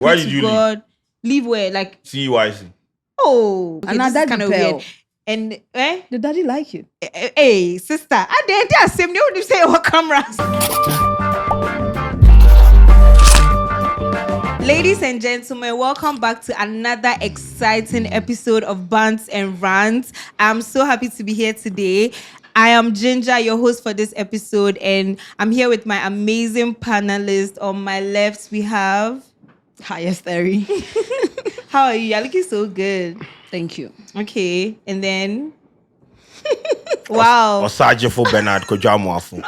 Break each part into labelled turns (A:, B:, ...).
A: Why did you
B: God. Leave where? Like
A: CEYC.
B: Oh, okay,
C: and
B: this is kind of weird. And
C: did daddy like you?
B: Hey, sister, I did same. You would say what cameras. Ladies and gentlemen, welcome back to another exciting episode of Bants and Rants. I'm so happy to be here today. I am Ginger, your host for this episode, and I'm here with my amazing panelist. On my left, we have
C: Kas3.
B: How are you? You're looking so good.
C: Thank you.
B: Okay, and then wow.
A: Osaje for Bernard Kojamuafu.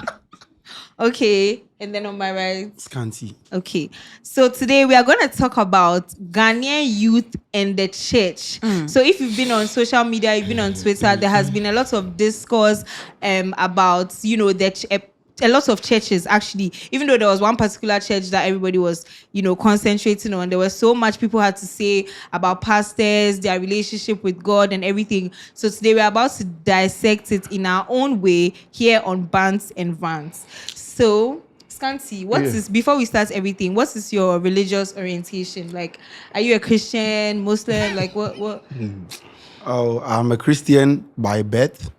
B: Okay, and then on my right,
D: Scanty.
B: Okay, so today we are going to talk about Ghanaian youth and the church. So if you've been on social media, you've been on Twitter, there has been a lot of discourse about, you know, a lot of churches actually, even though there was one particular church that everybody was, you know, concentrating on, there was so much people had to say about pastors, their relationship with God and everything. So today we're about to dissect it in our own way here on Bants and Rants. So, Scanty, what is, before we start everything, what is your religious orientation? Like, are you a Christian, Muslim? Like, what?
D: Oh, I'm a Christian by birth.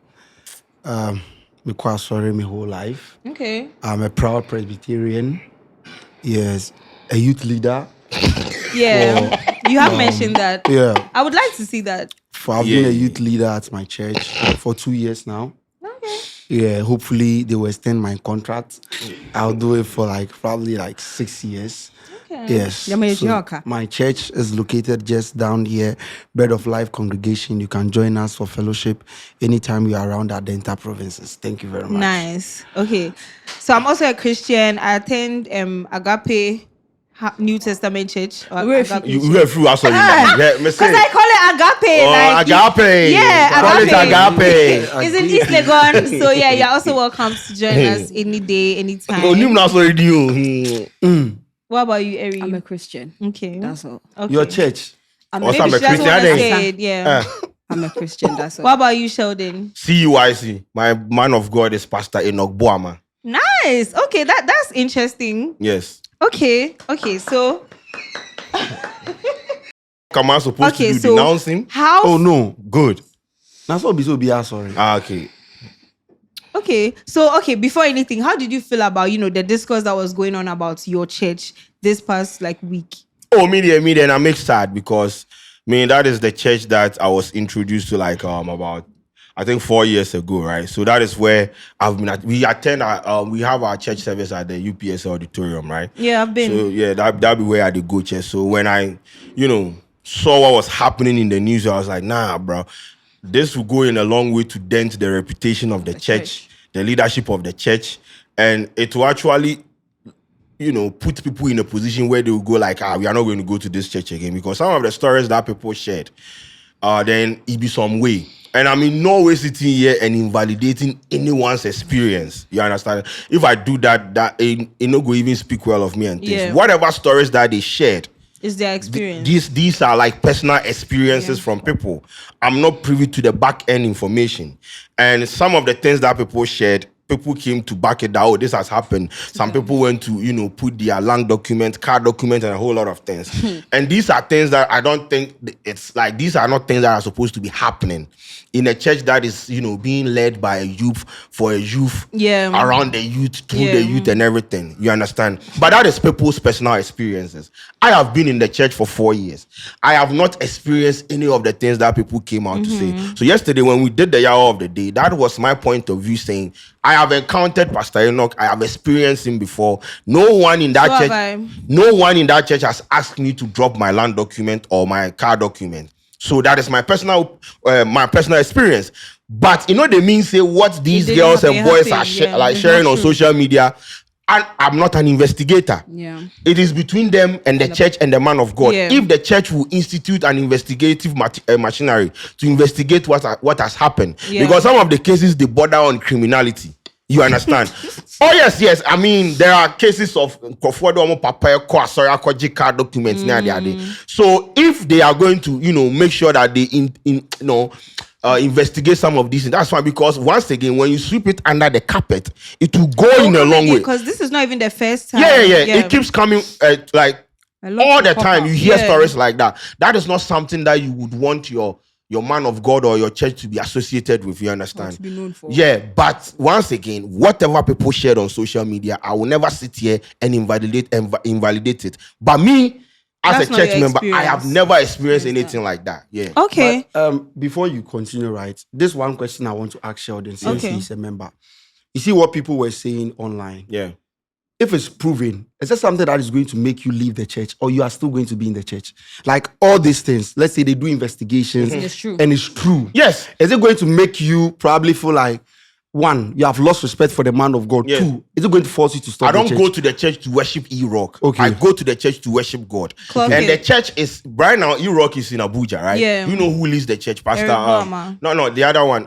D: Me quite sorry my whole life.
B: Okay.
D: I'm a proud Presbyterian. Yes, a youth leader.
B: Yeah, you have mentioned that.
D: Yeah.
B: I would like to see that.
D: I've been a youth leader at my church for 2 years now.
B: Okay.
D: Yeah, hopefully they will extend my contract. I'll do it for probably 6 years.
B: Okay.
D: Yes. So my church is located just down here, Bread of Life congregation. You can join us for fellowship anytime you are around our Delta provinces. Thank you very much.
B: Nice. Okay. So I'm also a Christian. I attend Agape New Testament Church.
A: You were through us already.
B: Because I call it Agape.
A: Agape.
B: Yeah,
A: call it
B: Agape. It's in East Legon. So yeah, you're also welcome to join us any day, anytime. What about you, Eri?
C: I'm a Christian.
B: Okay.
C: That's all.
B: Okay.
D: Your church?
A: I'm a Christian.
B: Yeah.
C: I'm a Christian. That's all.
B: What about you, Sheldon?
A: CEYC. My man of God is Pastor Enoch Boama.
B: Nice. Okay, that's interesting.
A: Yes.
B: Okay, so
A: Am I supposed to denounce him?
B: How?
D: Oh no.
A: Good.
D: That's what be sorry.
A: Okay.
B: Okay, so before anything, how did you feel about, you know, the discourse that was going on about your church this past week?
A: Oh, media, and I'm excited because that is the church that I was introduced to about I think 4 years ago, right? So that is where I've been at. We attend we have our church service at the UPS auditorium, right?
B: Yeah, I've been.
A: So yeah, that be where I did go church. So when I, saw what was happening in the news, I was like, nah, bro. This will go in a long way to dent the reputation of the church, the leadership of the church, and it will actually, put people in a position where they will go we are not going to go to this church again, because some of the stories that people shared, then it be some way. And I'm in no way sitting here and invalidating anyone's experience. You understand? If I do that it no go even speak well of me and things.
B: Yeah.
A: Whatever stories that they shared,
B: is their experience.
A: These are personal experiences from people. I'm not privy to the back end information. And some of the things that people shared, people came to back it out. This has happened. Some people went to, put their land document, car document, and a whole lot of things. And these are things that I don't think these are not things that are supposed to be happening in a church that is, being led by a youth, for a youth, around the youth, through the youth and everything. You understand? But that is people's personal experiences. I have been in the church for 4 years. I have not experienced any of the things that people came out to say. So yesterday when we did the Hour of the Day, that was my point of view, saying, I have encountered Pastor Enoch. I have experienced him before. No one in that church has asked me to drop my land document or my car document. So that is my personal experience. But they mean say what these girls and boys are sharing on social media. And I'm not an investigator.
C: Yeah.
A: It is between them and the church and the man of God.
B: Yeah.
A: If the church will institute an investigative machinery to investigate what has happened, because some of the cases they border on criminality. You understand? Oh yes. There are cases of Kwadwo car documents there. So if they are going to, make sure that they investigate some of these things, that's fine, because once again, when you sweep it under the carpet, it will go in a long way.
B: Because this is not even the first time.
A: Yeah. It keeps coming All the time you hear stories like that. That is not something that you would want your man of God or your church to be associated with. You understand?
C: To be known for.
A: Yeah, but once again, whatever people shared on social media, I will never sit here and invalidate it. But me, as
B: That's
A: a
B: not
A: church
B: your
A: member, I
B: experience.
A: have never experienced anything like that. Yeah.
B: Okay.
D: But, before you continue, right? This one question I want to ask Sheldon since
B: Okay.
D: he's a member. You see what people were saying online.
A: Yeah.
D: If it's proven, is that something that is going to make you leave the church, or you are still going to be in the church? Like all these things, let's say they do investigations,
C: It's true.
D: and it's true.
A: Yes.
D: Is it going to make you probably feel like, one, you have lost respect for the man of God?
A: Yeah.
D: Two, is it going to force you to stop
A: I don't
D: the
A: go
D: church?
A: to the church to worship E-Rock.
D: Okay.
A: I go to the church to worship God.
B: Clock
A: And
B: it.
A: the church is right now. E-Rock is in Abuja, right?
B: Yeah.
A: You know who leads the church, Pastor?
B: Obama.
A: No, the other one.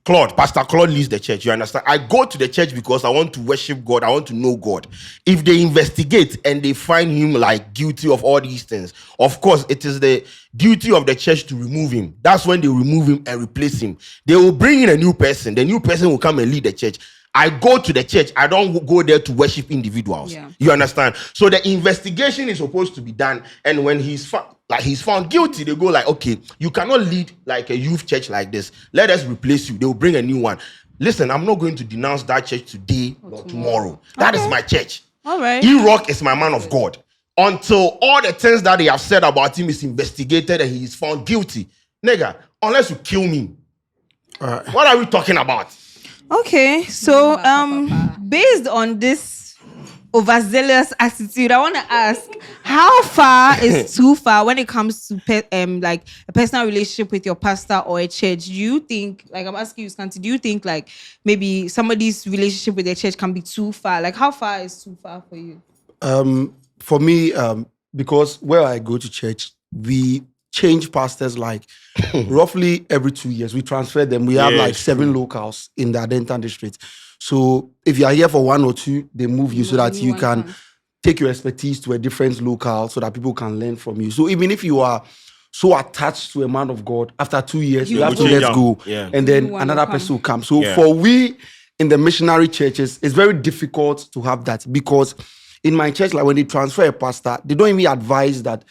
A: Claude. Pastor Claude leads the church. You understand? I go to the church because I want to worship God. I want to know God. If they investigate and they find him like guilty of all these things, of course, it is the duty of the church to remove him. That's when they remove him and replace him. They will bring in a new person. The new person will come and lead the church. I go to the church. I don't go there to worship individuals.
C: Yeah.
A: You understand? So the investigation is supposed to be done. And when he's found guilty, they go like, okay, you cannot lead like a youth church like this. Let us replace you. They will bring a new one. Listen, I'm not going to denounce that church today or tomorrow. That is my church.
B: All right.
A: E-Rock is my man of God. Until all the things that they have said about him is investigated and he is found guilty. Nigga, unless you kill me. What are we talking about?
B: Okay, so based on this overzealous attitude, I want to ask, how far is too far when it comes to like a personal relationship with your pastor or a church? Do you think, like I'm asking you, Scanty, do you think like maybe somebody's relationship with their church can be too far? Like how far is too far for you?
D: For me, because where I go to church, we change pastors like roughly every 2 years. We transfer them. We have like 7 locals in the Adentan district. So if you are here for 1 or 2, they move you so that you can take your expertise to a different locale so that people can learn from you. So even if you are so attached to a man of God, after 2 years, you have to let go.
A: Yeah.
D: And then another person will come. So for we in the missionary churches, it's very difficult to have that, because in my church, like when they transfer a pastor, they don't even advise that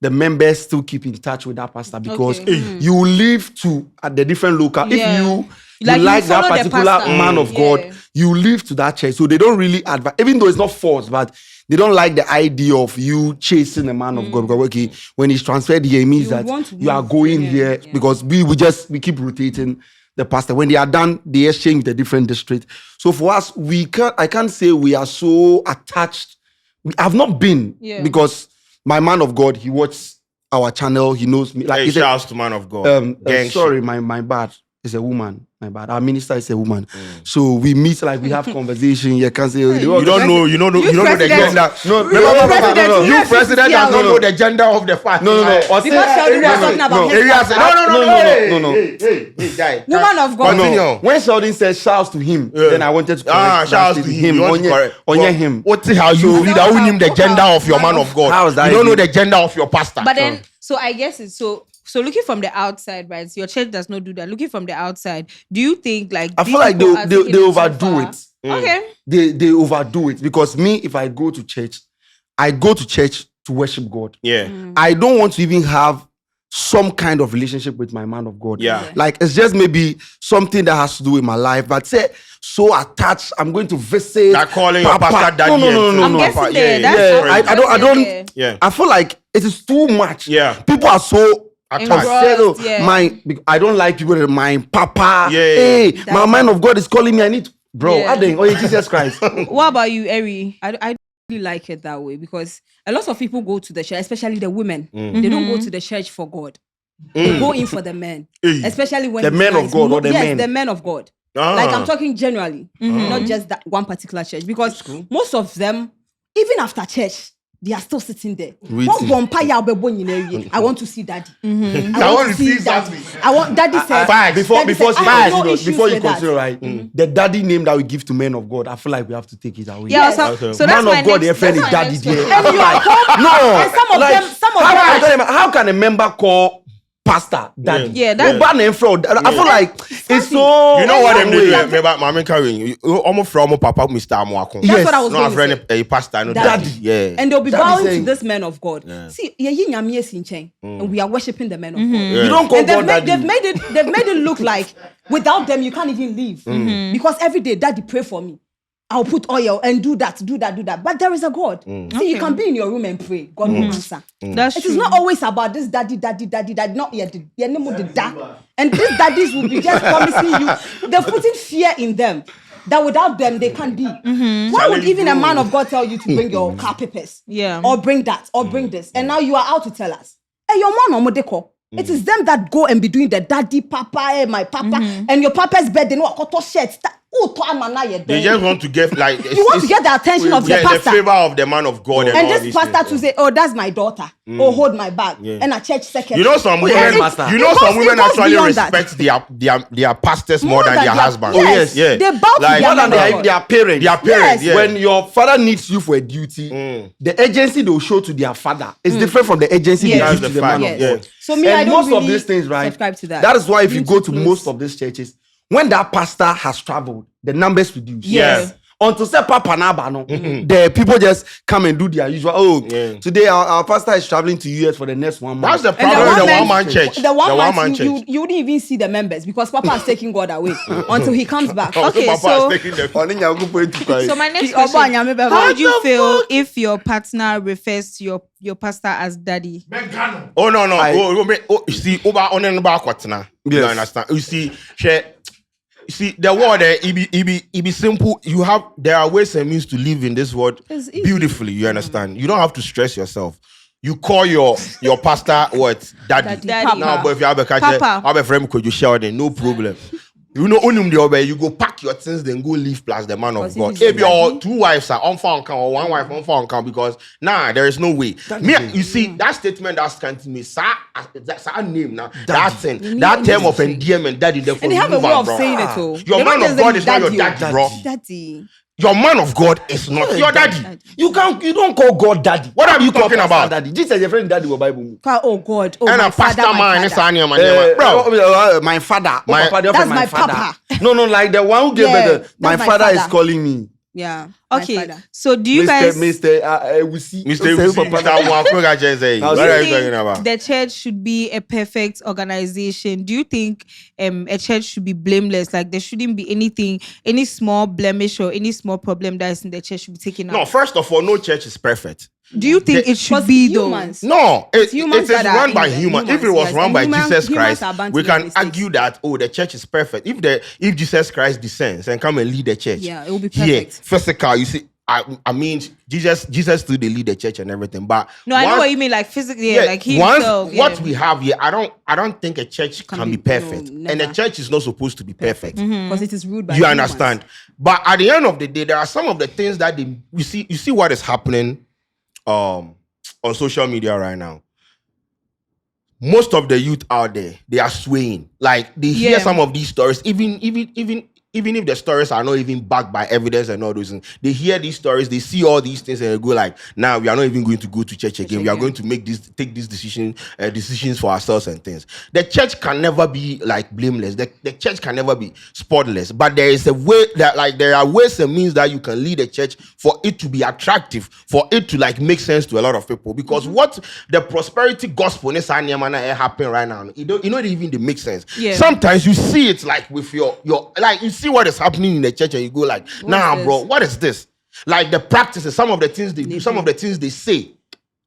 D: the members still keep in touch with that pastor, because you leave to at the different local.
B: Yeah.
D: If you
B: Like,
D: like
B: you
D: that
B: follow the
D: particular
B: pastor.
D: man of
B: Yeah.
D: God, you leave to that church. So they don't really advise, even though it's not forced, but they don't like the idea of you chasing a man of God. Because okay, when he's transferred here, it means
C: You
D: that
C: want to
D: you are
C: move
D: going
C: here,
D: here because we keep rotating the pastor. When they are done, they exchange with a different district. So for us, I can't say we are so attached. I've not been because my man of God, he watches our channel, he knows me. Like
A: Hey,
D: he said,
A: shouts to man of God. Gang
D: sorry,
A: shit.
D: my bad. It's a woman. My bad. Our minister is a woman. So we meet, like we have conversation. You can say
A: You don't know the gender.
D: No,
A: You president does not know the gender of the party.
D: No.
C: Because Sheldon was talking about his pastor.
D: No.
A: Hey, guy.
C: Woman of God.
A: Continue.
D: When Sheldon says shouts to him, then I wanted to correct
A: shouts
D: that
A: to
D: statement.
A: him. You want to correct.
D: Onye him.
A: What how you read out him the gender of your man of God?
D: How is that
A: You don't know
D: even-
A: the gender of your pastor.
B: But then, so I guess it's so looking from the outside, right? So your church does not do that. Looking from the outside, do you think like
D: I
B: these
D: feel like
B: people are
D: they
B: taking it too
D: overdo
B: far?
D: it.
B: Okay.
D: They overdo it, because me, if I go to church to worship God.
A: Yeah.
D: I don't want to even have some kind of relationship with my man of God.
A: Yeah.
D: Like it's just maybe something that has to do with my life, but say so attached, I'm going to visit.
A: That calling your
D: Papa.
A: pastor daddy.
D: No.
B: I'm guessing there.
A: Yeah,
B: That's
D: I don't.
A: Yeah.
D: I feel like it is too much.
A: Yeah.
D: People are so
A: Attached.
B: Engrossed, yeah.
D: I don't like people that my papa.
A: Yeah.
D: Hey, my man of God is calling me. I need, bro.
B: Yeah.
D: I think, oh Jesus Christ.
B: What about you, Eri?
C: I really like it that way, because a lot of people go to the church, especially the women. They don't go to the church for God. They go in for the men, especially when
D: The
C: it's
D: men of
C: nice.
D: God or the
C: yes,
D: men?
C: the men of God.
A: Ah.
C: Like I'm talking generally, not just that one particular church, because most of them, even after church, they are still sitting there.
D: Waiting.
C: I want to see daddy.
A: I want to see
C: daddy.
A: something.
C: I want daddy said.
D: Before
C: Daddy said, I have no issues
D: before you
C: with that.
D: continue, right? The daddy name that we give to men of God, I feel like we have to take it away.
B: Yeah.
C: Yes.
B: So that's
D: man
B: my
D: of God,
B: next,
D: their friend is
B: that's my
D: daddy
B: next
D: there.
B: question.
C: And you are called,
D: No,
C: and some of
D: like,
C: them,
D: how can a member call pastor, daddy.
B: Yeah, that-
D: Oba na fraud. I feel like it's so.
A: You know what they
D: way.
A: do? Mama carrying almost from Papa Mr. Amuakon.
C: That's what I was
A: No,
C: going
A: I've
C: to
A: read
C: say.
A: a pastor. No,
C: Daddy.
A: Yeah.
C: And they'll be
D: Daddy
C: bowing
D: saying-
C: to this man of God. See, and we are worshiping the man of God.
D: You don't call
C: And
D: God daddy.
C: they've made it look like without them you can't even live. Because every day, daddy pray for me. I'll put oil and do that. But there is a God. See, you can be in your room and pray. God will answer.
B: That's
C: It
B: true.
C: is not always about this daddy. Not yet. The name of the dad. And these daddies will be just promising you. They're putting fear in them. That without them, they can't be. Why would even a man of God tell you to bring your car papers?
B: Yeah.
C: Or bring that, or bring this. And now you are out to tell us. Hey, your man or modeko. It is them that go and be doing the daddy, papa, my papa, and your papa's bed. They know what koto shirts.
A: They just want to get like
C: You want to get the attention of the pastor.
A: the favor of the man of God,
C: And
A: all
C: this
A: these
C: pastor
A: things,
C: to say, oh, that's my daughter. Oh, hold my bag. And a church secretary.
A: You know some women.
D: pastor.
A: You know
C: It
A: some
C: goes-
A: women
C: it goes
A: actually
C: beyond that.
A: respect their pastors more than their husbands.
C: Yes.
A: Yeah.
C: They bow to
A: Like,
C: their
D: More than
C: man of
D: their
C: God.
D: parents.
A: Their parents.
C: Yes.
A: Yeah.
D: When your father needs you for a duty, the agency they will show to their father is different from the agency
C: Yes.
D: they give
A: That's
D: to
A: the
D: the man
A: fact.
D: of
A: Yes.
D: God.
C: So me,
D: And
C: I don't
D: most
C: really
D: of these things, right?
C: subscribe to that.
D: That is why if you
C: Being
D: go
C: too
D: to
C: close.
D: most of these churches, when that pastor has traveled, the numbers reduce.
A: Yes.
D: Until say Papa Nabano, the people just come and do their usual. Oh, today our pastor is traveling to US for the next 1 month.
A: That's the
C: And
A: problem with the
C: one
A: one-man church.
C: The one man
A: man
C: you wouldn't even see the members because Papa is taking God away until he comes back.
B: Okay,
A: Papa
B: so-
A: is taking the
B: So my next
C: Ki Oba
B: question:
C: Anyame Beba.
B: how would you feel if your partner refers to your pastor as daddy?
A: Oh no!
D: I-
A: You see, over on and back now. You
D: Yes.
A: understand? You see, the world it be simple. There are ways and means to live in this world
C: It's easy.
A: beautifully. You understand? You don't have to stress yourself. You call your pastor what daddy.
B: Daddy.
A: Now, but if you have a catch,
B: Papa.
A: have a friend called you Sheldon, no problem. You know, only the other, you go pack your things, then go live plus the man of
C: Because
A: God.
C: if he's
A: If your
C: daddy-
A: 2 wives are on phone count or 1 wife on phone count, because there is no way. You see that statement that's kind to me, that's our name now. That thing, that term of endearment, daddy.
C: And they have a way of saying it too.
A: Your
C: They
A: man
C: don't
A: of
C: just
A: God
C: say
A: is not your
C: daddy,
A: daddy, bro.
C: Daddy.
A: Your man of God is not your daddy.
D: You don't call God daddy.
A: What are you
D: call
A: talking
D: pastor
A: about?
D: Daddy. Jesus, your friend daddy will Bible.
C: Oh God. Oh
A: And
C: my
A: a pastor
C: father,
A: man,
C: my
A: it's
C: father.
A: bro.
D: My father.
A: My-
D: My papa,
C: That's
D: my
C: my
D: father.
C: papa.
D: No, like the one who gave
C: Yeah,
D: birth. My
C: that's my
D: father is
C: father.
D: calling me.
C: Yeah. my
B: Okay,
C: father.
B: so do you
D: Mr.
B: guys?
D: Mr. Wusi.
A: Mr. What
B: Do
A: are
B: you
A: you talking
B: think
A: about?
B: the church should be a perfect organization? Do you think a church should be blameless? Like there shouldn't be any small blemish or any small problem that is in the church should be taken out?
A: No, first of all, no church is perfect.
B: Do you think it should
C: Because
B: be
C: humans-
B: though?
A: No, it
C: humans
A: is
C: that are
A: run
C: in
A: by
C: the
A: humans. If it
C: humans,
A: was
C: yes.
A: run
C: And
A: by
C: humans
A: Jesus Christ,
C: are bound
A: we
C: to make
A: can
C: mistakes.
A: argue that the church is perfect. If Jesus Christ descends and come and lead the church,
C: Yeah, it will be
A: here,
C: perfect.
A: physical. You see, I mean, Jesus still they lead the church and everything. But
B: No, I know
A: once-
B: what you mean, like physically, yeah, like he
A: once
B: himself.
A: what
B: yeah.
A: we have here, I don't think a church can be
C: be-
A: perfect,
C: no,
A: and a
C: never.
A: church is not supposed to be perfect.
C: Because it is ruled by
A: You
C: humans.
A: understand? But at the end of the day, there are some of the things that you see what is happening on social media right now. Most of the youth out there, they are swaying. Like they hear
B: Yeah.
A: some of these stories, even if the stories are not even backed by evidence and all those things, they hear these stories, they see all these things, and they go like, "Now we are not even going to go to church again. We are going to take these decisions for ourselves and things." The church can never be like blameless. The church can never be spotless. But there is a way that like there are ways and means that you can lead a church for it to be attractive, for it to like make sense to a lot of people. Because what the prosperity gospel is happening right now, it don't even make sense.
B: Yeah.
A: Sometimes you see it like with your like you see what is happening in the church and you go like, nah,
C: this?
A: bro, what is this? Like the practices, some of the things they do, some of the things they say,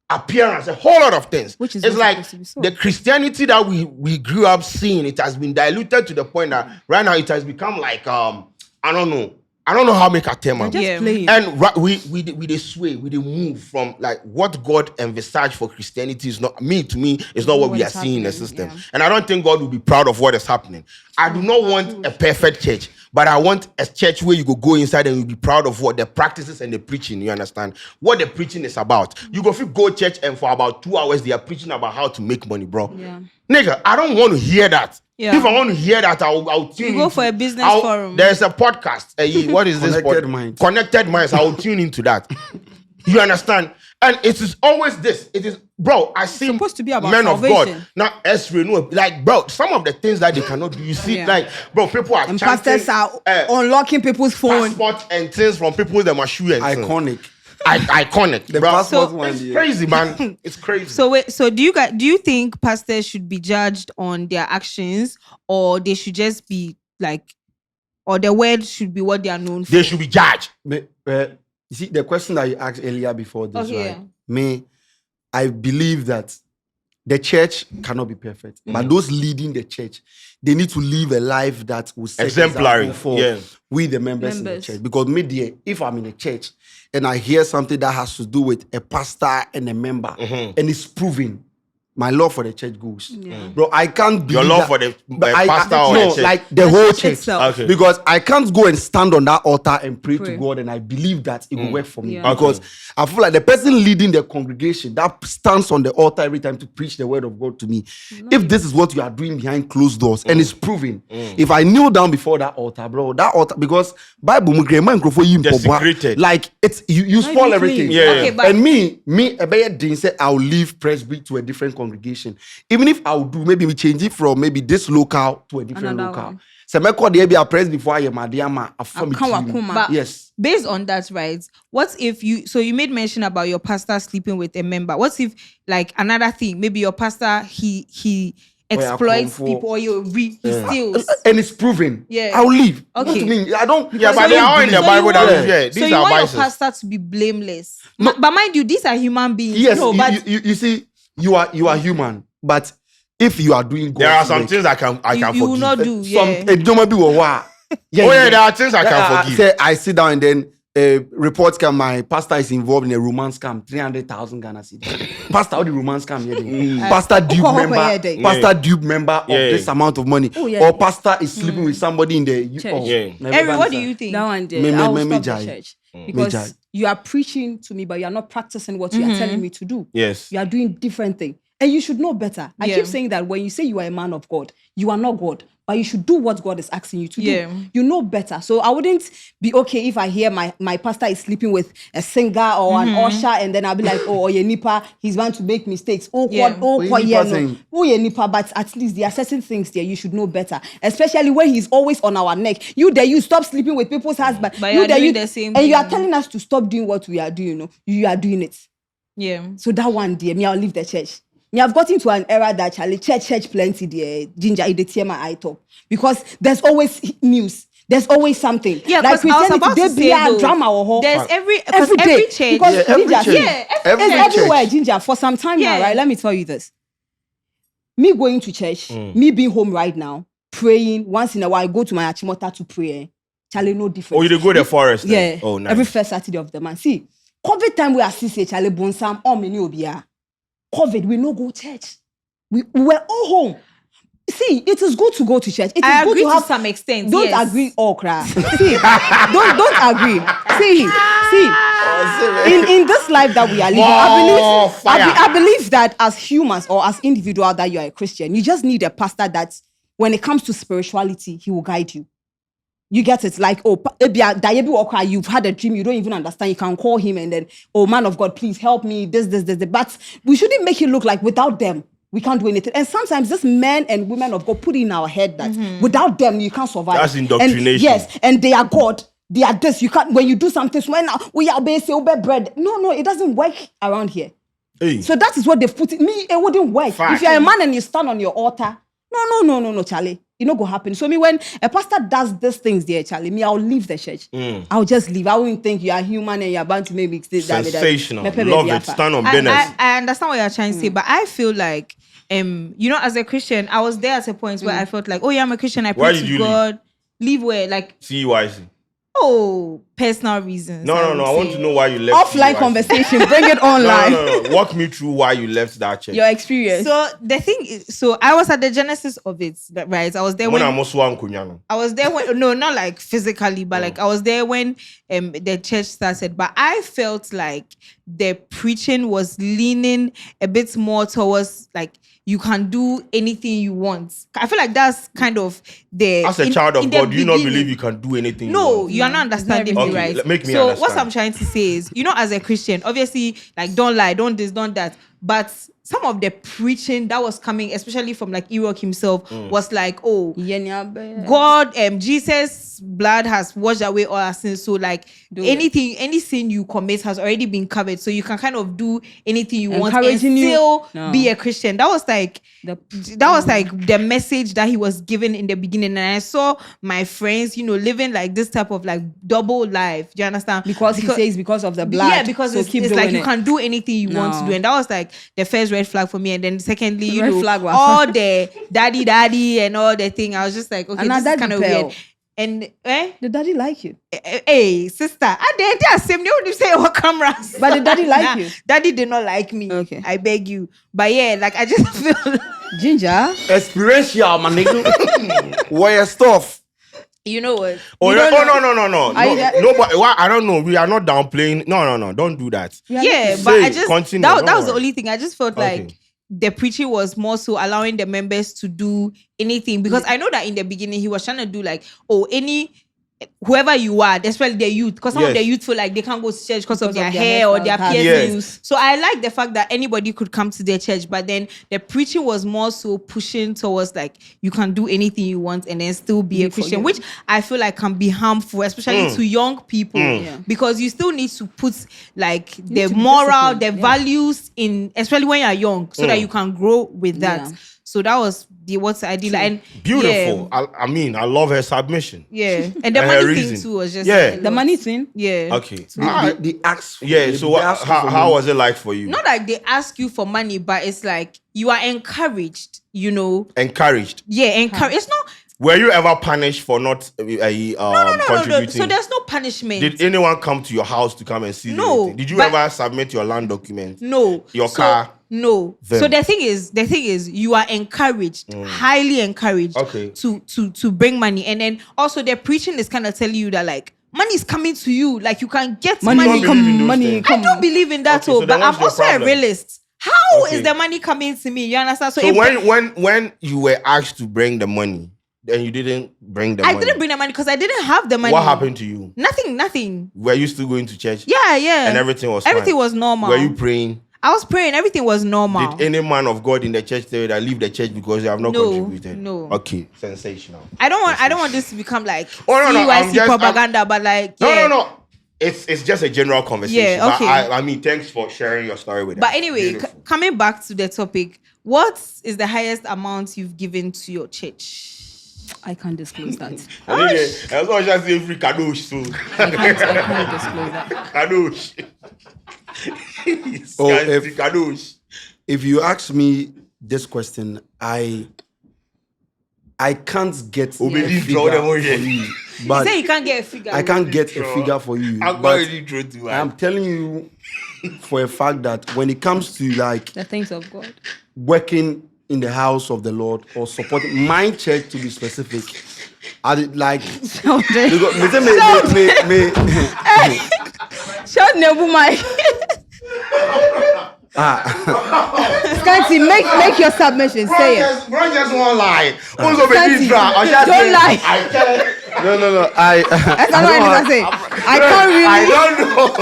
A: appearance, a whole lot of things.
C: Which is
A: it's
C: not
A: like
C: supposed to be so.
A: the Christianity that we grew up seeing, it has been diluted to the point that right now it has become like I don't know how to make a term.
C: Just
B: Yeah.
C: playing.
A: And we they sway, we they move from like what God envisaged for Christianity is not to me is not what we are
C: is
A: seeing in the
C: happening,
A: system.
C: yeah.
A: And I don't think God will be proud of what is happening. I do not want a perfect church, but I want a church where you go inside and you'll be proud of what the practices and the preaching. You understand what the preaching is about. You go church and for about 2 hours they are preaching about how to make money, bro.
C: Yeah.
A: Nigga, I don't want to hear that.
B: Yeah.
A: If I want to hear that, I'll tune
B: You go
A: into-
B: for a business
A: I'll-
B: forum.
A: There's a podcast. What is this?
D: Connected Minds.
A: Connected Minds. I will tune into that. You understand? And it is always this. It is, bro, I see
C: supposed to be about
A: men of
C: salvation.
A: God. Now, Esri, no, like, bro, some of the things that they cannot do, you see,
C: Yeah.
A: like, bro, people are
C: And
A: chanting,
C: pastors are unlocking people's phone.
A: passport and things from people that must shoot and things.
D: Iconic.
A: Iconic.
D: The
A: bro.
D: passport
B: So-
D: one.
A: It's
D: yeah.
A: crazy, man. It's crazy.
B: So wait, so do you think pastors should be judged on their actions, or they should just be like, or the word should be what they are known for?
A: They should be judged.
D: You see, the question that you asked earlier before this,
B: Okay,
D: right?
B: yeah.
D: Me, I believe that the church cannot be perfect, but those leading the church, they need to live a life that will set
A: Exemplary,
D: example for
A: yeah.
D: we the members in the
B: Members.
D: church. Because me, dear, if I'm in a church and I hear something that has to do with a pastor and a member, and it's proven, my love for the church goes. Bro, I can't believe
A: Your love
D: that-
A: for the
D: but
A: pastor or
D: no,
A: the church?
D: like the whole church.
C: itself.
A: Okay.
D: Because I can't go and stand on that altar and pray
C: Pray.
D: to God, and I believe that it will work for me.
C: Yeah.
D: Because I feel like the person leading the congregation that stands on the altar every time to preach the word of God to me, if this is what you are doing behind closed doors and it's proven, if I kneel down before that altar, bro, that altar, because Bible
A: Desecrated.
D: like it's you spoil
C: even
D: everything.
C: clean.
A: Yeah.
B: Okay, but
D: And me, Ebeye Dean said I'll leave Presby to a different congregation. Even if I'll do, maybe we change it from maybe this local to a different
C: Another
D: local.
C: one.
D: So me call the be a Presby before I am Madiama.
C: Wakuma.
B: But-
D: Yes.
B: based on that, right? What if you made mention about your pastor sleeping with a member? What if, like, another thing, maybe your pastor he exploits
D: Konfo.
B: people, or he steals?
D: And it's proven.
B: Yeah.
D: I'll leave.
B: Okay.
D: What do you mean? I don't.
A: Yeah,
D: because
A: but
D: I
A: they
D: don't
A: are in the
D: believe-
A: Bible that
D: Yeah.
A: yeah,
B: So
A: these
B: you
A: are
B: want
A: vices.
B: your pastor to be blameless, but mind you, these are human beings.
D: Yes,
B: no, but
D: you see, you are human, but if you are doing God's
A: There are some
D: work,
A: things I can
B: you
A: forgive.
B: will not do.
D: some
B: Yeah.
D: don't be wa.
A: Oh yeah, there are things I can forgive.
D: Say I sit down and then reports come. My pastor is involved in a romance scam, 300,000 Ghana cedis. Pastor, how the romance scam? Pastor dupe member, pastor dupe member of
A: Yeah.
D: this amount of money,
C: Oh, yeah.
D: or pastor is sleeping with somebody in the
C: Church.
A: Yeah.
B: Every, what do you think?
C: That one day,
D: Me-
C: I will
D: me-
C: stop
D: jai.
C: the church. Because
D: jai.
C: you are preaching to me, but you are not practicing what you are telling me to do.
A: Yes.
C: You are doing different thing. And you should know better. I
B: Yeah.
C: keep saying that when you say you are a man of God, you are not God, but you should do what God is asking you to
B: Yeah.
C: do. You know better. So I wouldn't be okay if I hear my pastor is sleeping with a singer or an usher, and then I'll be like, oh, yeah, nipa, he's bound to make mistakes. Oh,
B: Yeah.
C: yeah, no. Oh, yeah, nipa, but at least there are certain things there you should know better. Especially when he's always on our neck. You stop sleeping with people's husbands.
B: But you are doing the same
C: and you are
B: thing.
C: telling us to stop doing what we are doing. No? You are doing it.
B: Yeah.
C: So that one day, me, I'll leave the church. Me, I've gotten to an era that Charlie church plenty there, ginger, it tear my eye top. Because there's always news. There's always something.
B: Yeah,
C: like
B: because I was about to
C: they
B: say,
C: be a
B: though,
C: drama or whole.
B: there's every
C: day.
B: church.
C: Because
D: Yeah, every
C: ginger,
D: church.
B: Yeah,
D: Every
C: it's
D: church.
C: everywhere, ginger. For some time now,
B: Yeah.
C: right? Let me tell you this. Me going to church, me being home right now, praying once in a while, I go to my Achimota to pray. Charlie, no difference.
A: Oh, you dey go to the forest? then?
C: Yeah.
A: Oh, nice.
C: Every first Saturday of the month. See, COVID time we are see Charlie Bonsam or many obia. COVID, we no go church. We were all home. See, it is good to go to church. It is
B: I
C: good
B: agree
C: to
B: to
C: have
B: some extent.
C: Don't
B: yes.
C: agree, okra. See, don't agree. See. In this life that we are living,
A: More fire.
C: I believe that as humans or as individual that you are a Christian, you just need a pastor that when it comes to spirituality, he will guide you. You get it? Like, oh, you've had a dream, you don't even understand. You can call him and then, oh, man of God, please help me. This. But we shouldn't make it look like without them, we can't do anything. And sometimes this men and women of God put in our head that without them, you can't survive.
A: That's indoctrination.
C: And yes, and they are God. They are this. You can't, when you do something, when we are basic bread. No, it doesn't work around here.
A: Hey.
C: So that is what they've put in me. It wouldn't work.
A: Fact.
C: If you're a man and you stand on your altar, no, Charlie. It not go happen. So me, when a pastor does these things there, Charlie, me, I'll leave the church. I'll just leave. I won't think you are human and you're bound to make mistakes.
A: Sensational. Love it. Stand on business.
B: I understand what you're trying to say, but I feel like, as a Christian, I was there at a point where I felt like, oh yeah, I'm a Christian. I
A: Why
B: pray
A: did
B: to
A: you
B: God. Leave where? Like,
A: CEYC.
B: oh, personal reasons.
A: No. I
B: would
A: want
B: say.
A: to know why you left.
C: Offline
A: CEYC.
C: conversation, bring it online.
A: No. Walk me through why you left that church.
C: Your experience.
B: So the thing is, so I was at the genesis of it, right? I was there
A: When
B: when
A: I'm also Kunyano.
B: I was there when, no, not like physically, but like I was there when the church started. But I felt like the preaching was leaning a bit more towards like you can do anything you want. I feel like that's kind of the...
A: As a child of God, do you not believe you can do anything
B: No,
A: you want?
B: you are not understanding me,
A: Okay,
B: right?
A: make me
B: so
A: understand.
B: what I'm trying to say is, as a Christian, obviously, like, don't lie, don't this, don't that. But some of the preaching that was coming, especially from like Ewok himself, was like, oh, God, Jesus' blood has washed away all our sins. So like any sin you commit has already been covered. So you can kind of do anything you want and still be a Christian. That was like the message that he was given in the beginning. And I saw my friends, living like this type of like double life. Do you understand?
C: Because he says because of the blood.
B: Yeah, because
C: so
B: it's like you can do anything you want to do. And that was like the first red flag for me. And then secondly, all the daddy and all the thing. I was just like, okay, this is kind of weird. And
C: the daddy like you?
B: Hey, sister, I did same. You would say what cameras?
C: But the daddy like you?
B: Daddy did not like me. Okay, I beg you. But yeah, like I just feel
C: Ginger
D: experiential, my nigga. Wire stuff.
B: You know what?
A: Oh, no. But I don't know. We are not downplaying. No. Don't do that.
B: Yeah, but I just
A: continue.
B: That was the only thing. I just felt like the preaching was more so allowing the members to do anything, because I know that in the beginning he was trying to do like, whoever you are, especially the youth, because some of the youth feel like they can't go to church because of their hair or their piercings. Yes. So I like the fact that anybody could come to their church, but then the preaching was more so pushing towards like you can do anything you want and then still be a Christian, which I feel like can be harmful, especially to young people, because you still need to put like the moral, the values in, especially when you're young, so that you can grow with that. So that was what I did. And
A: beautiful. Yeah. I love her submission.
B: Yeah. And the money thing too was just
C: the money thing.
B: Yeah.
A: Okay.
D: The ask.
A: Yeah. So how was it like for you?
B: Not like they ask you for money, but it's like you are encouraged.
A: Encouraged.
B: Yeah, encouraged. It's not.
A: Were you ever punished for not contributing?
B: No. So there's no punishment.
A: Did anyone come to your house to come and see?
B: No.
A: Did you ever submit your land document?
B: No.
A: Your car?
B: No. Them. So the thing is you are encouraged, highly encouraged to bring money. And then also the preaching is kind of telling you that like money is coming to you. Like you can get money.
C: Money.
B: I don't believe in that
A: so
B: but I'm also a realist. How is the money coming to me? You understand?
A: So when you were asked to bring the money, then you didn't bring the money.
B: I didn't bring the money because I didn't have the money.
A: What happened to you?
B: Nothing.
A: Were you still going to church?
B: Yeah.
A: And everything was
B: normal.
A: Were you praying?
B: I was praying. Everything was normal.
A: Did any man of God in the church tell you that leave the church because you have not contributed?
B: No.
A: Okay, sensational.
B: I don't want this to become like
A: CEYC
B: propaganda, but like
A: no. It's just a general conversation.
B: Yeah, okay.
A: But thanks for sharing your story with us.
B: But anyway, coming back to the topic, what is the highest amount you've given to your church?
C: I can't disclose that.
A: As long as I say free kadosh, so
C: I can't disclose that.
A: Kadosh.
D: If you ask me this question, I can't get a figure for you.
B: But you say you can't get a figure.
D: I can't get a figure for you. I'm telling you for a fact that when it comes to like
C: the things of God,
D: working in the house of the Lord or supporting my church to be specific, I did like
C: Sheldon, Scanty, make your submission. Say it.
A: Bro, just one lie.
C: Don't lie.
D: No.
C: I can't really.
A: I don't know.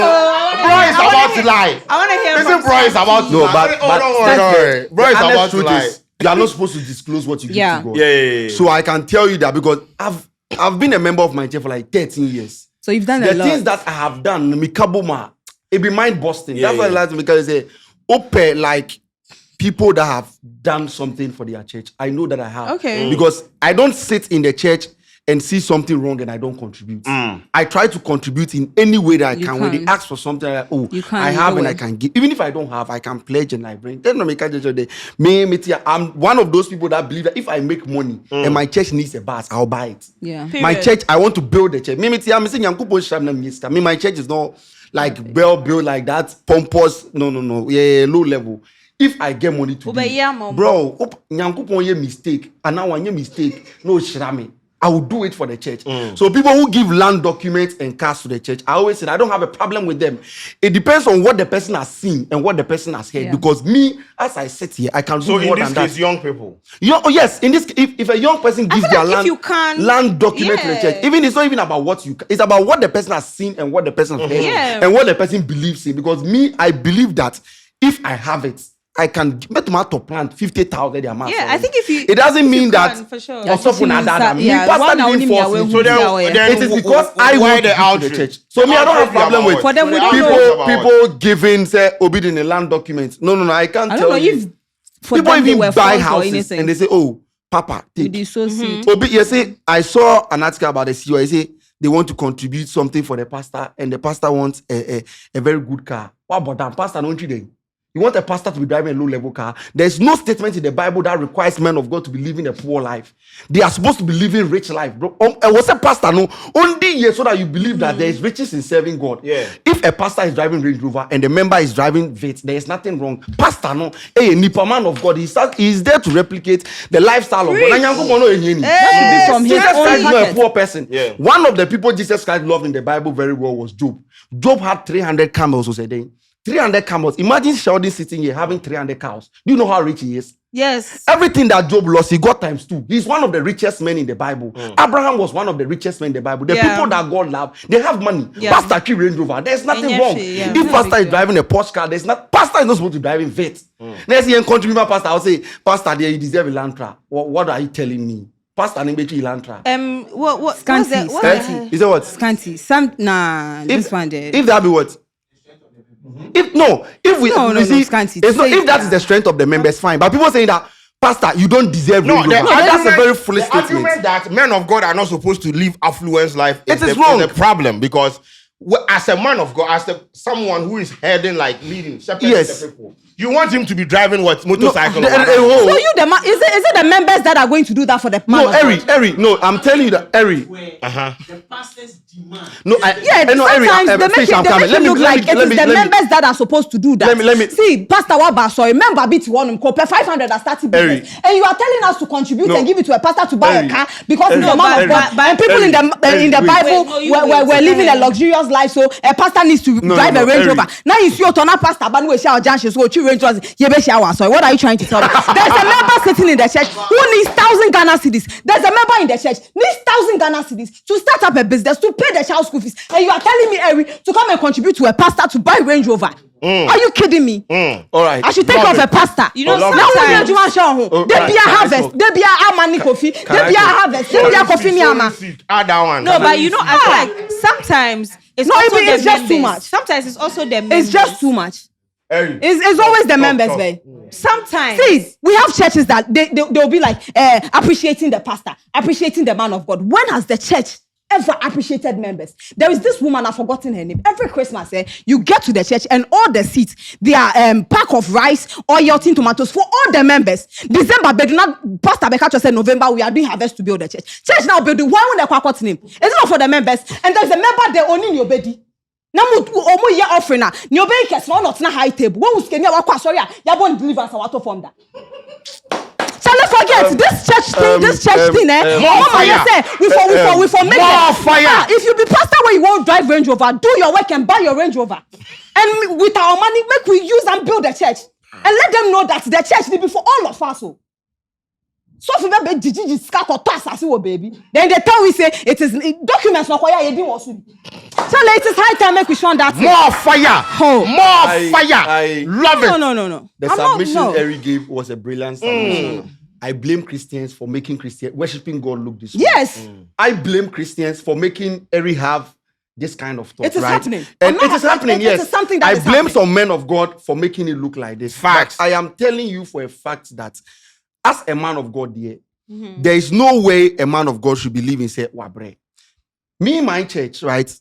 A: Bro is about to lie.
B: I want to hear.
A: Listen, bro is about to lie. But bro is about to lie.
D: You are not supposed to disclose what you give to God.
A: Yeah.
D: So I can tell you that because I've been a member of my church for like 13 years.
C: So you've done a lot.
D: The things that I have done, it be mind busting. That's why I like to because say, like people that have done something for their church. I know that I have.
B: Okay.
D: Because I don't sit in the church and see something wrong and I don't contribute. I try to contribute in any way that I can. When they ask for something, I have and I can give. Even if I don't have, I can pledge and I bring. I'm one of those people that believe that if I make money and my church needs a bus, I'll buy it.
C: Yeah.
B: Period.
D: My church, I want to build the church. My church is not like well built like that, pompous. No. Yeah, low level. If I get money to do, bro, nyankopon ye mistake, and now one ye mistake, no shrame. I will do it for the church. So people who give land documents and cars to the church, I always say I don't have a problem with them. It depends on what the person has seen and what the person has heard. Because me, as I sit here, I can do more than that. So in this case,
A: young people.
D: Yes, in this, if a young person gives their land document to the church, even it's not even about what you. It's about what the person has seen and what the person has heard and what the person believes in. Because me, I believe that if I have it, I can make tomato plant 50,000 a month.
B: Yeah, I think if you,
D: it doesn't mean that
B: for sure.
D: Me, pastor didn't force me. It is because I want to out the church. So me, I don't have problem with
C: for them.
D: People giving say obedient land documents. No, I can't tell you.
C: If
D: people even buy houses and they say, "Oh, Papa, take."
C: You see,
D: you see, I saw an article about the CEO. I say they want to contribute something for the pastor, and the pastor wants a very good car. What about that? Pastor, don't you think? You want a pastor to be driving a low-level car? There's no statement in the Bible that requires men of God to be living a poor life. They are supposed to be living rich life, bro. Was a pastor no only so that you believe that there is riches in serving God.
A: Yeah.
D: If a pastor is driving Range Rover and the member is driving Vit, there is nothing wrong. Pastor no, a nipa man of God, he's there to replicate the lifestyle of God.
C: That should be from his
D: Jesus
C: own
D: Christ is not a
C: pocket.
D: poor person.
A: Yeah.
D: One of the people Jesus Christ loved in the Bible very well was Job. Job had 300 camels was a day. 300 camels. Imagine Sheldon sitting here having 300 cows. Do you know how rich he is?
B: Yes.
D: Everything that Job lost, he got times 2. He's one of the richest men in the Bible. Abraham was one of the richest men in the Bible. The people that God loved, they have money. Pastor Key Range Rover, there's nothing wrong. If pastor is driving a Porsche car, pastor is not supposed to be driving Vit. Next year, contribute my pastor, I'll say, Pastor, there you deserve a Lantra. What are you telling me? Pastor Nimbechi Lantra.
B: What?
C: Scanty.
D: Is that what?
C: Scanty. This one there.
D: If that be what? If that is the strength of the members, fine. But people saying that, Pastor, you don't deserve that's a very foolish statement.
A: The argument that men of God are not supposed to live affluence life is
D: wrong.
A: the problem, because as a man of God, as someone who is heading, like leading, shepherding the people, you want him to be driving what motorcycle?
C: So you is it the members that are going to do that for the man?
D: No, Eri. No, I'm telling you that Eri.
E: The pastors demand.
C: Sometimes they make it look like it is the members that are supposed to do that.
D: Let me
C: see, Pastor Waba, so remember bit one 500 are starting business, and you are telling us to contribute and give it to a pastor to buy a car because he's a man of God, and people in the Bible were living a luxurious life, so a pastor needs to drive a Range Rover. Now you see your turn pastor, but we shall judge so Range Rover. So what are you trying to tell me? There's a member sitting in the church who needs 1,000 Ghana cedis. There's a member in the church needs 1,000 Ghana cedis to start up a business, to pay the child school fees, and you are telling me, Eri, to come and contribute to a pastor to buy Range Rover. Are you kidding me?
D: All right.
C: I should take off a pastor.
B: You know,
C: sometimes there be a harvest, there be a money coffee, there be a harvest, there be a coffee niama.
A: Add that one.
B: No, but you know, I feel like sometimes it's
C: it's just too much.
B: Sometimes it's also the members.
C: It's just too much. It's always the members, babe.
B: Sometimes.
C: See, we have churches that they'll be like appreciating the pastor, appreciating the man of God. When has the church ever appreciated members? There is this woman, I've forgotten her name. Every Christmas, you get to the church and all the seats, they are pack of rice, oil, tin tomatoes for all the members. December, but do not, Pastor Bekacho said November, we are doing harvest to build the church. Church now building, why would they quote name? It's not for the members. And there's a member there only in your bedi. Now, omo year offering na your baby can small not na high table. When we scan here, what sorry, ya born deliverance and what from that. Shall I forget this church thing? Mama, you say we for make more fire. If you be pastor where you won't drive Range Rover, do your work and buy your Range Rover, and with our money, make we use and build a church, and let them know that the church will be for all of us. So if you be Gigi scat or toss as you baby, then they tell we say it is documents not quite you also. So it is high time make we show that
A: more fire. More fire.
D: I
A: love it.
C: No.
D: The submission Eric gave was a brilliant submission. I blame Christians for making worshiping God look this way.
C: Yes.
D: I blame Christians for making Eric have this kind of thought.
C: It is happening.
D: And it is happening, yes.
C: It is something that
D: I blame some men of God for making it look like this.
A: Facts.
D: But I am telling you for a fact that as a man of God there is no way a man of God should believe in say, wabre. Me in my church, right?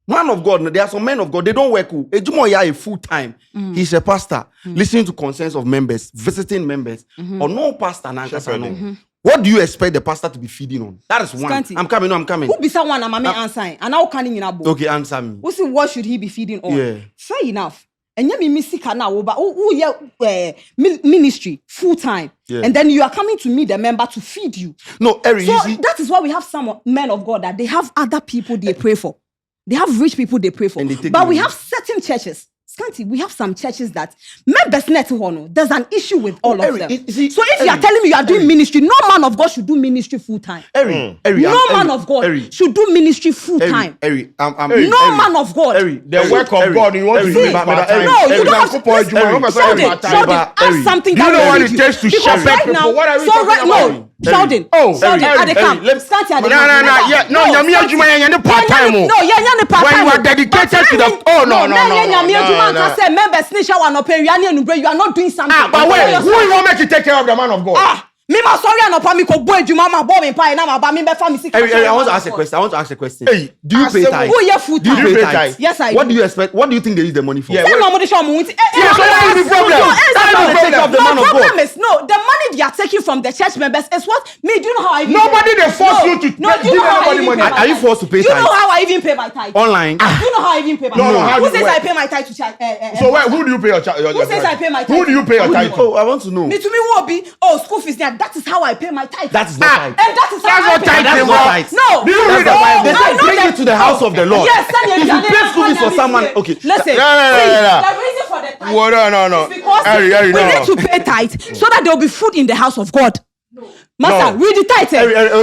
D: Man of God, there are some men of God, they don't work. A full-time. He's a pastor, listening to concerns of members, visiting members, or no pastor. What do you expect the pastor to be feeding on? That is one.
C: Scanty.
D: I'm coming.
C: Who be someone I'm answering? And now can you
D: Okay, answer me.
C: What should he be feeding on?
D: Yeah.
C: Fair enough. And you misika now over ministry full time.
D: Yeah.
C: And then you are coming to meet the member to feed you.
D: No, Eric,
C: So
D: you see,
C: that is why we have some men of God that they have other people they pray for. They have rich people they pray for.
D: And they take
C: But we
D: money.
C: have certain churches. Scanty, we have some churches that members net hono. There's an issue with all of
D: Eric,
C: them.
D: you see,
C: So if you are
D: Eric,
C: telling me you are doing ministry, no man of God should do ministry full time.
D: Eric,
C: No man of God should do ministry full time.
D: Eric,
C: No man of God.
A: The work of God, you want to do it part-time.
C: No, you don't have to.
A: Sheldon,
C: Sheldon, ask something
A: do you
C: that
A: know
C: will
A: what
C: feed
A: it
C: you.
A: takes to
C: Because
A: shepherd
C: right
A: people?
C: now,
A: What are we
C: so
A: talking
C: right
A: about?
C: now, Sheldon,
A: Oh,
C: Sheldon,
A: Eric,
C: at the camp. Scanty at the camp.
A: No, part-time.
C: No, yeah, part-time.
A: When you are dedicated to the... Oh, no.
C: You are not doing something.
A: But wait, who you want make you take care of the man of God?
C: Me ma sorry and opa me ko boy juma ma bo me pa na ma ba me be fa me sika.
D: Eric, I want to ask a question.
A: Hey,
D: do you pay tithe?
C: Who you full
D: Do you
C: time?
D: pay
A: tithe?
D: tithe?
C: Yes, I
D: What
C: do.
D: do you expect? What do you think they use the money for?
A: Yeah,
C: Say no mo de show mo wuti.
A: Yeah, so that's the problem.
D: That's not the take of the man of God.
C: Problem is no, the money they are taking from the church members is what me. Do you know how I even
A: Nobody they force you to
C: No, do you
A: give
C: know how I
A: everybody
C: even
A: money.
C: pay my
D: Are you
C: tithe?
D: forced to pay
C: Do you know
D: tithe?
C: how I even pay my tithe?
D: Online.
C: Do you know how I even pay my
A: No,
C: tithe?
A: how
C: Who
A: do you
C: says I
A: work?
C: pay my tithe to church?
A: So wait, who do you pay your child?
C: Who says I pay my tithe?
A: Who do you pay your tithe to?
D: Oh, I want to know.
C: Me to me will be school fees. Yeah, that is how I pay my tithe.
D: That is not tithe.
C: And that is how
A: That's
C: I
A: not
C: pay.
A: tithe.
D: That's not tithe.
C: No.
A: Do you read the
C: No,
A: Bible?
D: They
C: I
D: say
C: know
D: bring
C: that-
D: it to the house of the Lord.
C: Yes, send
D: If you pay school fees for someone, okay.
C: Listen.
A: No.
C: The reason for the tithe
A: Well, no.
C: is because
A: Harry,
C: we
A: no.
C: need to pay tithe so that there will be food in the house of God. Master,
A: No.
C: read the tithe.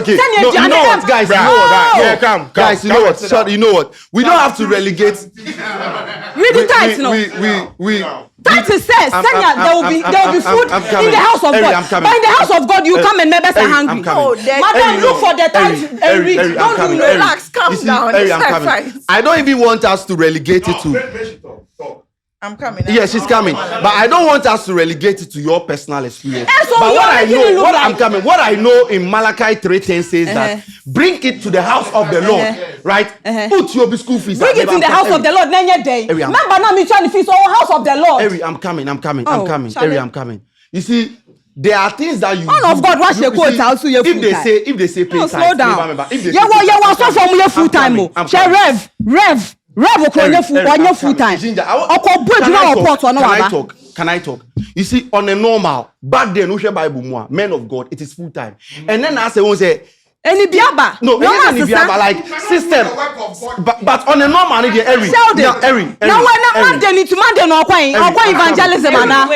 D: Okay.
C: Send
D: No,
C: your
D: you know
C: Jana-
D: what, guys?
A: Right.
D: You know what?
A: Right. Yeah, come.
D: Guys, you know what? Shut. You know what? We don't have to relegate.
C: Read the tithe, no.
D: We.
C: Tithe says, there will be food
D: I'm
C: in
D: coming.
C: the house of
D: Eric,
C: God.
D: I'm coming.
C: But in the house of God, you come and members are
D: Eric,
C: hungry.
D: I'm coming.
C: Oh, Madam,
D: Eric,
C: look
D: no.
C: for the tithe and read.
D: Eric, I'm
C: Don't
D: coming.
C: do
D: Eric,
F: relax, calm
D: you see,
F: down.
D: Eric,
F: It's
D: I'm
F: not
D: coming.
F: right.
D: I don't even want us to relegate it to.
F: I'm coming.
D: Yeah, she's coming. But I don't want us to relegate it to your personal experience.
C: And so
D: But
C: you're
D: what I
C: making it
D: know,
C: look
D: what
C: like-
D: I'm coming, what I know in Malachi 3:10 says that bring it to the house of the Lord, right? Put your school fees.
C: Bring it in the house of the Lord. Nenye day.
D: Eric, I'm-
C: Remember now, me trying to feast all house of the Lord.
D: Eric, I'm coming.
C: Oh,
D: Eric,
C: Charlie.
D: I'm coming. You see, there are things that you.
C: Man of God, watch your quote out to your
D: If
C: full
D: they
C: time.
D: say, if they say pay
C: No,
D: tithe,
C: slow down.
D: remember, if they
C: Yeah,
D: say pay
C: well,
D: tithe,
C: so from your full time.
D: I'm
C: Share
D: coming.
C: Rev. On your full time.
D: Ginger, Can I talk? You see, on a normal, back then, we share Bible more, men of God, it is full time. And then I say,
C: Any biaba?
D: no, anything
C: sister.
D: like system. But on a normal, Eric.
C: Sheldon.
D: Now, Eric.
C: Now when Monday need to Monday no Okwa evangelism ana.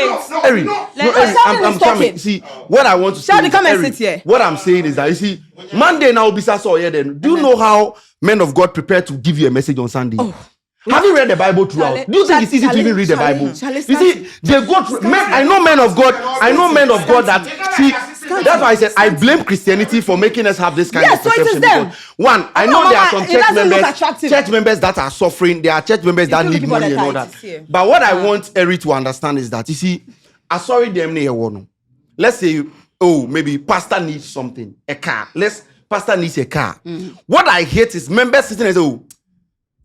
D: Eric,
C: Sheldon
D: I'm
C: is
D: coming.
C: talking.
D: See, what I want to say
C: Sheldon,
D: is,
C: come and
D: Eric,
C: sit here.
D: what I'm saying is that, you see, Monday now will be so here then. Do you know how men of God prepare to give you a message on Sunday? Have you read the Bible throughout?
C: Charlie,
D: Do you think it's easy to even read the Bible? You see, they go through. I know men of God that see. That's why I said I blame Christianity for making us have this kind
C: Yes,
D: of
C: so it is
D: perception.
C: them.
D: Because, one, I
C: No,
D: know there
C: Mama,
D: are some
C: it doesn't look attractive.
D: church members that are suffering. There are church members that
C: Including
D: need
C: people
D: money
C: that
D: and all
C: are
D: that.
C: here.
D: But what I want Eric to understand is that, you see, I sorry them near one. Let's say, maybe pastor needs something, a car. Pastor needs a car. What I hate is members sitting and say,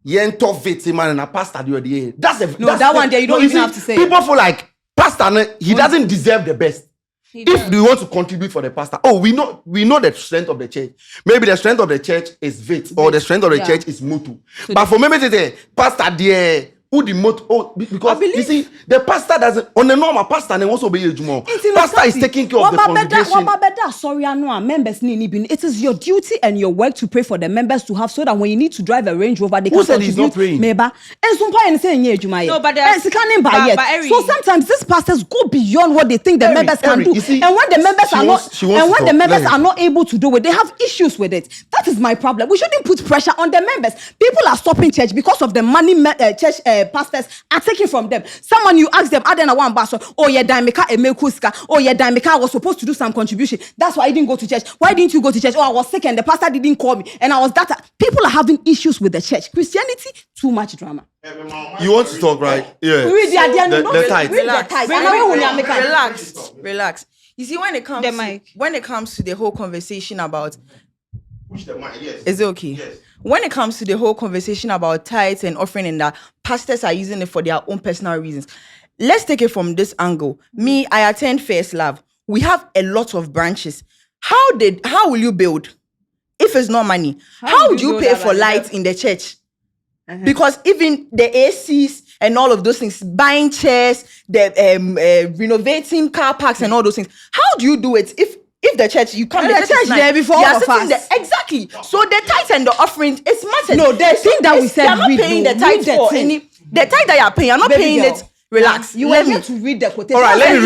D: Yento vete man and a pastor the other day. That's
C: that one there you don't even have to say
D: People feel like pastor he doesn't deserve the best. If we want to contribute for the pastor, we know the strength of the church. Maybe the strength of the church is vit, or the strength of the church is motu. But for me, the pastor there. Who the because you see the pastor doesn't on the normal pastor and also be pastor is taking care of the congregation.
C: Sorry, I know members need. It is your duty and your work to pray for the members to have so that when you need to drive a Range Rover, they
D: Who
C: can
D: said he's not praying?
C: No, but
B: Eric,
C: so sometimes these pastors go beyond what they think the members can do,
D: you see,
C: and when the members
D: she
C: are
D: wants
C: not,
D: to talk.
C: are not able to do it, they have issues with it. That is my problem. We shouldn't put pressure on the members. People are stopping church because of the money church pastors are taking from them. Someone you ask them, Adena one basso, Daimeka Emekuska, Daimeka was supposed to do some contribution. That's why I didn't go to church. Why didn't you go to church? I was sick and the pastor didn't call me. And I was that. People are having issues with the church. Christianity, too much drama.
D: You want to talk, right? Yeah.
C: Read the tithe.
F: Relax. You see, when it comes to the whole conversation about, is it okay? Yes. When it comes to the whole conversation about tithes and offering and that pastors are using it for their own personal reasons, let's take it from this angle. Me, I attend First Love. We have a lot of branches. How will you build if it's not money? How would you pay for lights in the church? Because even the ACs and all of those things, buying chairs, the renovating car parks and all those things. How do you do it if the church, you come,
C: the church there before all of us.
F: Exactly. So the tithe and the offering, it's matters.
C: No, the thing that we said,
F: you're not paying the tithe for any. The tithe that you're paying, you're not paying
C: girl,
F: it. Relax.
C: You were here to read the quotation.
D: All right, let me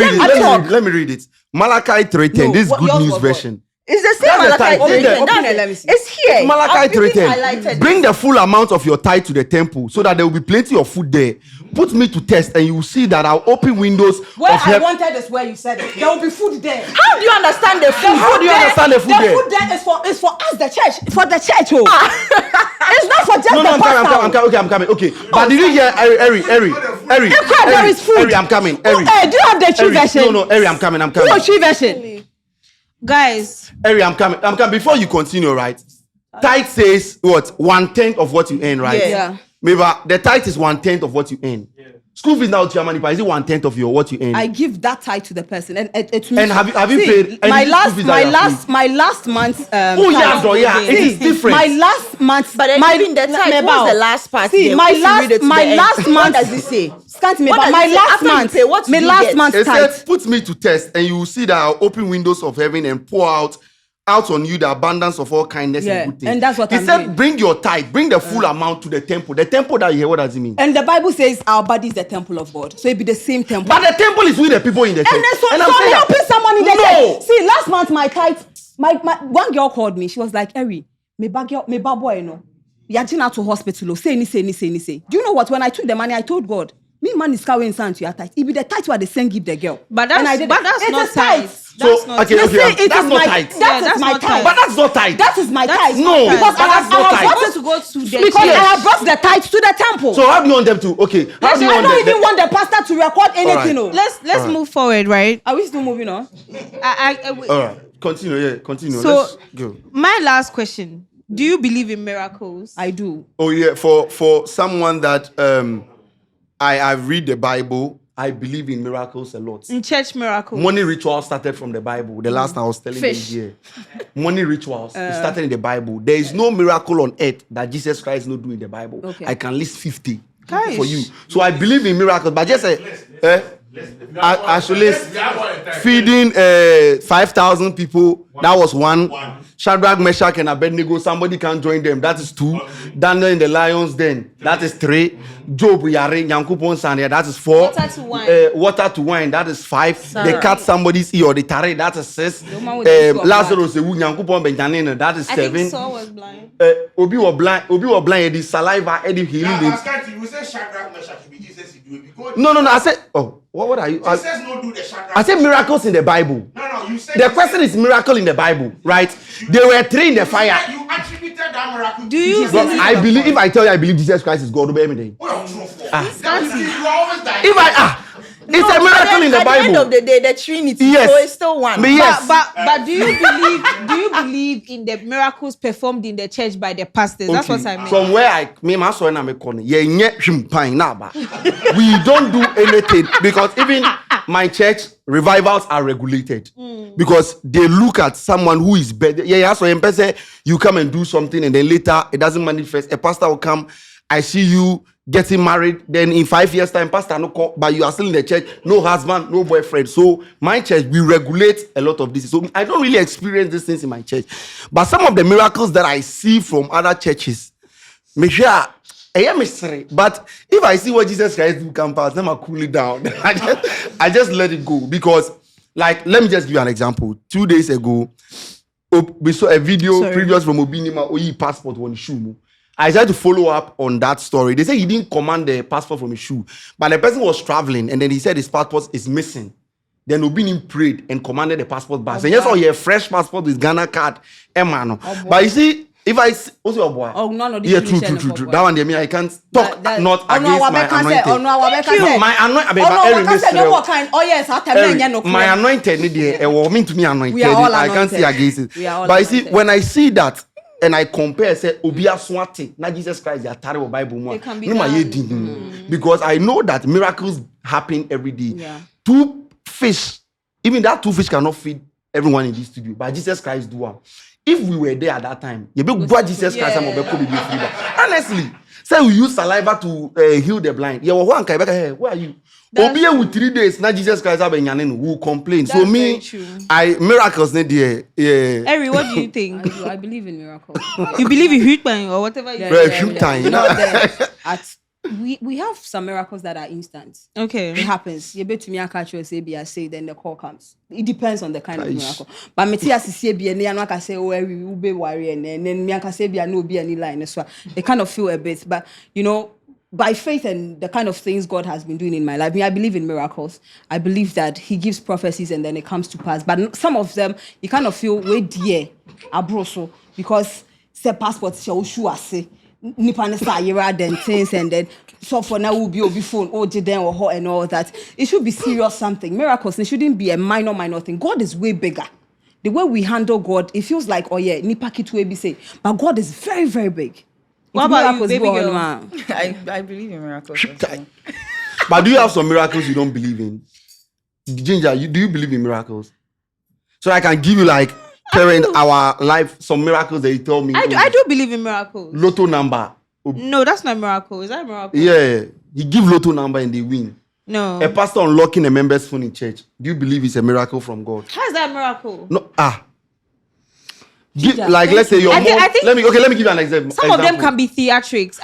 C: me
D: read it. Malachi 3:10.
C: No,
D: This is
C: what-
D: good
C: yours
D: news
C: was
D: version.
F: It's the same
D: That's the
F: Malachi
D: tithe.
F: 3:10.
C: Open it, let me see.
F: It's here.
D: Malachi
F: I've even
D: 3:10.
F: highlighted
D: Bring
F: it.
D: the full amount of your tithe to the temple so that there will be plenty of food there. Put me to test and you will see that I'll open windows
C: Where
D: of
C: I
D: heaven.
C: wanted is where you said it. There will be food there.
F: How do you understand the food?
D: How do you understand the food there?
C: The food there is for us, the church. For the church, oh. It's not for just
D: No,
C: the
D: I'm
C: pastor.
D: coming. Okay. But did you hear Eri?
C: There is food.
D: Eri, I'm coming.
C: Oh, do you have the tree version?
D: No, Eri, I'm coming.
C: No, tree version.
B: Guys,
D: Eri, I'm coming. Before you continue, right? Tithe says what? 1/10 of what you earn, right?
C: Yeah.
D: Maybe the tithe is 1/10 of what you earn. School fees now to your money, but is it 1/10 of your what you earn?
C: I give that tithe to the person, and it
D: And have you paid any
C: my
D: school
C: last
D: fees that you have paid?
C: my last month?
D: Oh yeah, bro, yeah, it is different.
C: My last month,
F: But then
C: my
F: even the tithe, what's the last part?
C: See,
F: there?
C: my
F: If you read it to the end,
C: last
F: what
C: month.
F: does it say?
C: Can't me,
F: What
C: but
F: does
C: my
F: it say?
C: last
F: After you
C: month,
F: pay, what do
C: my
F: you
C: last
F: get?
C: month's
D: It
C: tithe.
D: said, put me to test, and you will see that I'll open windows of heaven and pour out on you the abundance of all kindness
C: Yeah,
D: and good things.
C: and that's what
D: he
C: I'm
D: said.
C: doing.
D: Bring your tithe, bring the full amount to the temple. The temple that you hear, what does it mean?
C: And the Bible says our body is the temple of God, so it be the same temple.
D: But the temple is with the people in the church.
C: And then so
D: I'm
C: I'm
D: saying that-
C: helping someone in the
D: No.
C: church. See, last month my tithe, my one girl called me. She was like, "Eri, me bad boy, you know, you're out to hospital. Say. Do you know what? When I took the money, I told God, me man is carrying something to your tithe. It be the tithe where they send give the girl.
B: but
C: And I
B: that's
C: did
B: but
C: it.
B: that's
C: It
B: not
C: is tithe.
B: tithe.
D: So,
B: That's not
D: okay,
C: You
D: okay,
C: see, it
D: that's
C: is
D: not
C: my
D: tithe.
B: Yeah,
C: that
B: that's
C: is my
B: not
C: tithe.
B: tithe.
D: But that's not tithe.
C: That is my
B: That's
C: tithe.
B: not tithe.
C: Because
D: No,
C: I have
D: that's not
C: brought
D: tithe.
B: supposed to go to the
C: because
B: church.
C: I have brought the tithe to the temple.
D: So how do you want them to? Okay, how do you
C: I
D: want
C: don't
D: them?
C: even want the pastor to record anything.
D: Alright.
C: Oh.
B: Let's move forward, right?
C: Are we still moving on?
D: All right, continue.
B: So
D: Let's go.
B: my last question: do you believe in miracles?
C: I do.
D: Oh yeah, for someone that I read the Bible, I believe in miracles a lot.
B: In church miracles.
D: Money rituals started from the Bible. The last time I was telling them
C: Fish.
D: here. Money rituals it started in the Bible. There is no miracle on earth that Jesus Christ not do in the Bible.
C: Okay.
D: I can list 50
B: Gosh.
D: for you. So I believe in miracles, but just actually feeding 5,000 people. That was one. Shadrach, Meshach, and Abednego. Somebody can join them. That is 2. Daniel in the lions den. That is 3. Job, Yare, Yankupon Sanya. That is 4.
B: Water to wine.
D: Water to wine. That is 5.
F: Sorry.
D: They cut somebody's ear or they tare. That is 6.
C: man with the issue of
D: Lazarus, Yankupon Benjamin. That is
B: I
D: 7.
B: think Saul was blind.
D: Obi was blind. Eddie saliva. Eddie healing.
A: You say Shadrach, Meshach, you be Jesus, you do it because
D: No. I said. Oh, what are you?
A: Jesus no do the Shadrach.
D: I said miracles in the Bible.
A: No, you said
D: The question is miracle in the Bible, right? There were 3 in the fire.
A: You attributed that miracle.
B: Do you
D: Bro,
B: believe?
D: I believe if I tell you I believe Jesus Christ is God, obey me then.
A: What are you true for? That means you are always dying.
D: If I it's a miracle in the
F: At the end
D: Bible.
F: of the day, the Trinity.
D: Yes.
F: So it's still one.
D: But yes.
B: But do you believe in the miracles performed in the church by the pastors? That's what I mean.
D: From where my son and my corner, we don't do anything because even my church revivals are regulated because they look at someone who is better. Yeah, so you come and do something and then later it doesn't manifest. A pastor will come, I see you getting married, then in 5 years time, pastor no call, but you are still in the church, no husband, no boyfriend. So my church, we regulate a lot of this. So I don't really experience these things in my church. But some of the miracles that I see from other churches, make sure I am mystery. But if I see what Jesus Christ do come past, then I cool it down. I just let it go. Because, like, let me just give you an example. 2 days ago, we saw a video previous from Obinima, Oyi passport on shoe. I tried to follow up on that story. They said he didn't command the passport from his shoe, but the person was traveling and then he said his passport is missing. Then Obinim prayed and commanded the passport back. So yes, oh, yeah, fresh passport with Ghana card, Emano. But you see, if I what's your boy?
C: Oh, no,
D: Yeah, true. That one, I can't talk not against my anointed.
C: Oh no,
D: My anointed.
C: Oh yes,
D: My anointed, mean to me anointed.
C: We are all
D: I can't see
C: anointed.
D: against it.
C: We are all
D: But you see,
C: anointed.
D: when I see that and I compare, say, Obia Swati, not Jesus Christ, they are terrible Bible.
B: It can be
D: No, my
B: done.
D: head, because I know that miracles happen every day.
C: Yeah.
D: 2 fish, even that 2 fish cannot feed everyone in this studio, but Jesus Christ do one. If we were there at that time, you be what Jesus Christ honestly, say we use saliva to heal the blind. Yeah, where are you? Obiye with 3 days, now Jesus Christ have will complain.
B: That's
D: so me, miracles need there. Yeah.
B: Eri, what do you think?
C: I believe in miracles.
B: You believe in Hutbang or whatever you
C: We have some miracles that are instant.
B: Okay.
C: It happens. You bet me I catch you say then the call comes. It depends on the kind of miracle. But me tia say be and I can say oh we will be worry and then me I can say be no be any line so they kind of feel a bit. But you know, by faith and the kind of things God has been doing in my life, I believe in miracles. I believe that He gives prophecies and then it comes to pass. But some of them, you kind of feel, wait, dear, abroso, because say passport, show say, then things, and then so for now will be over phone, or then or hot and all that. It should be serious something. Miracles, it shouldn't be a minor thing. God is way bigger. The way we handle God, it feels like, oh yeah, nipaki to be say, but God is very, very big.
B: What about you, baby girl?
F: I believe in miracles.
D: But do you have some miracles you don't believe in? Ginger, do you believe in miracles? So I can give you like current our life some miracles that you tell me.
B: I do believe in miracles.
D: Lotto number.
B: No, that's not a miracle. Is that a miracle?
D: Yeah, you give lotto number and they win.
B: No.
D: A pastor unlocking a member's phone in church. Do you believe it's a miracle from God?
B: How is that a miracle?
D: No. Let's say your mom. Let me give you an example.
B: Some of them can be theatrics.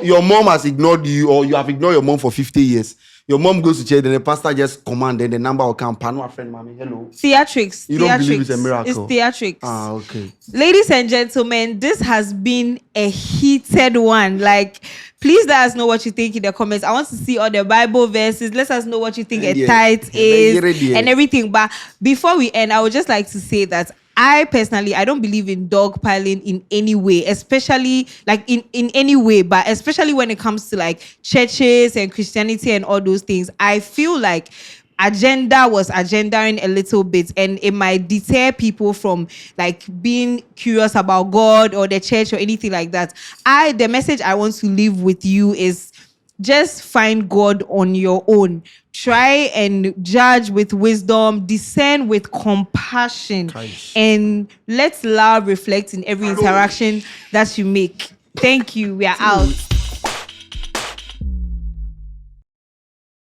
D: Your mom has ignored you, or you have ignored your mom for 50 years. Your mom goes to church, then the pastor just command, then the number will come. Pano, friend, mommy, hello.
B: Theatrics.
D: You don't believe it's a miracle?
B: It's theatrics.
D: Okay.
B: Ladies and gentlemen, this has been a heated one. Like, please let us know what you think in the comments. I want to see all the Bible verses. Let us know what you think a tithe is and everything. But before we end, I would just like to say that I personally, I don't believe in dogpiling in any way, especially like in any way, but especially when it comes to like churches and Christianity and all those things. I feel like agenda was agendaing a little bit, and it might deter people from like being curious about God or the church or anything like that. The message I want to leave with you is just find God on your own. Try and judge with wisdom, discern with compassion, and let love reflect in every interaction that you make. Thank you. We are out.